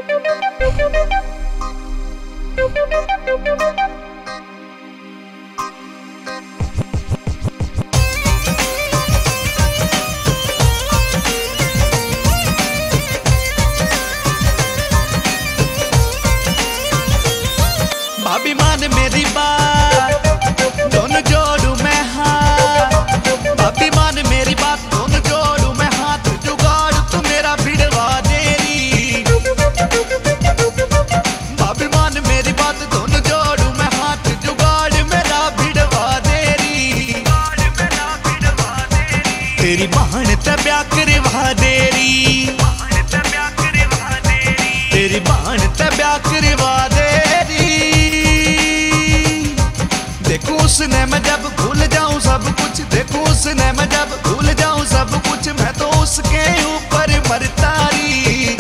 भाभी मान मेरी बात, दोनों जोड़ू मैं हाथ। भाभी मान मेरी बात, दोनों जोड़ू मैं हाथ। जुगाड़ तू मेरा भिड़वा देरी। भाभी मान मेरी बात, दोनों जोड़ू मैं हाथ। जुगाड़ मेरा भिड़वा देरी। तेरी बहन तब्या करवा देरी। तेरी बहन तब्या करवा देरी। देखूं उसने मैं जब भूल जाऊं सब कुछ। देखूं उसने मैं जब भूल जाऊं सब कुछ। मैं तो उसके ऊपर मरतारी।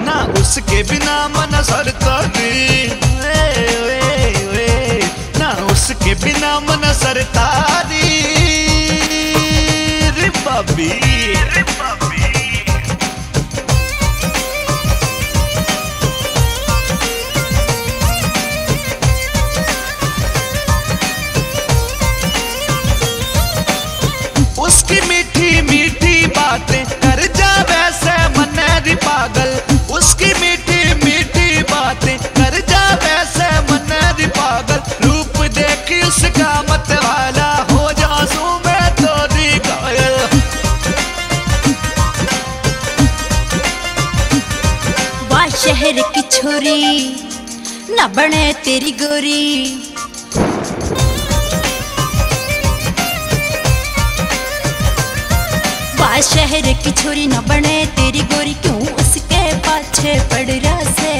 ना उसके बिना मन सरता रे। ना उसके बिना मन सरता रे भाभी। उसकी मीठी मीठी बातें कर जावे से मनेरी पागल। उसकी मीठी मीठी बातें कर जावे से मनेरी पागल। रूप देखी उसका मत वाला हो जाऊं मैं तोरी घायल। वाह शहर की छोरी न बने तेरी गोरी। शहर की छोरी न बने तेरी गोरी। क्यों उसके पाछे पड़ रहा से।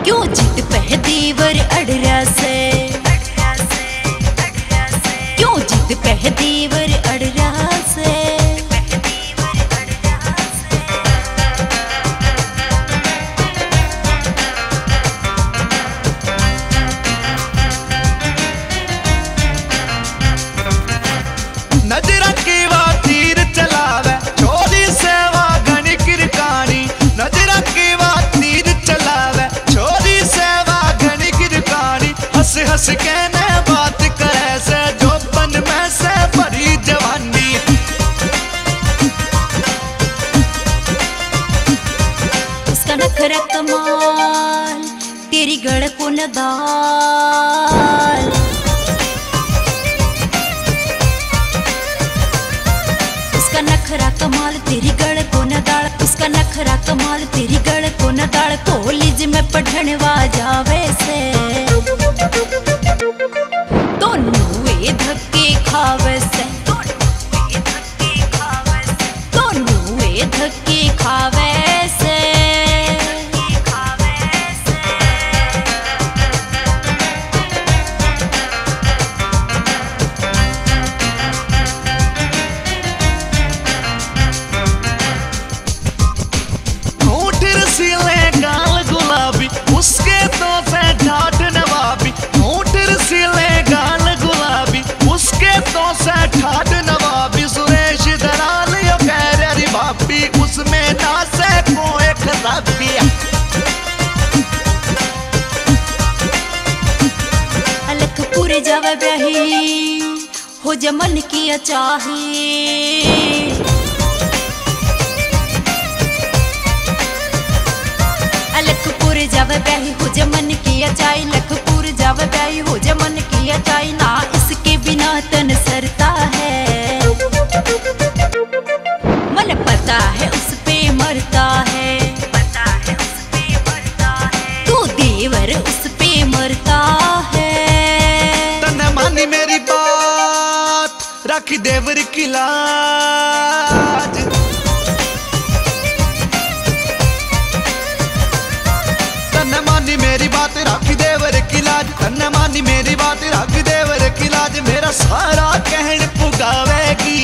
क्यों जिद पे दीवर अड़ रहा से। क्यों जिद पे दीवर अड़ रहा से। नजर की वा तीर चलावे छोरी सेवा घनी किरकानी। नजर की वा तीर चलावे छोरी सेवा घनी किरकानी। हंस हंस के ने बात करे से जो बन में से भरी जवानी। उसका नखरा कमाल तेरी गड़ को न दाल। उसका नखरा कमाल तेरी गड़ को न दाल। उसका नखरा कमाल तेरी गड़ को न दाल। कॉलेज में पढ़ने वा जावे से दोनों वे धक्के खावे से। दोनों वे धक्के खावे से। गाल गुलाबी उसके तो से ठाठ नवाबी। होंठ रसीले गाल गुलाबी उसके तो से ठाठ नवाबी। सुरेश दलाल यो कह रही भाभी उसमें ना से कोई खराबी। अलखपुर जावे ब्याही हो जमन किया चाहे। लखपुर जावे ब्याही हो जमन किया चाहे। लखपुर जावे ब्याही हो जमन किया चाहे। ना इसके बिना तन सरता है। मन पता है उस पे मरता है। तू देवर उस पे मरता है। तने मानी मेरी बात रखी देवर की लाज। तन्ने मानी मेरी बात राखी देवर की लाज। तन्ने मानी मेरी बात राखी देवर की लाज। मेरा सारा कहन पुगावेगी।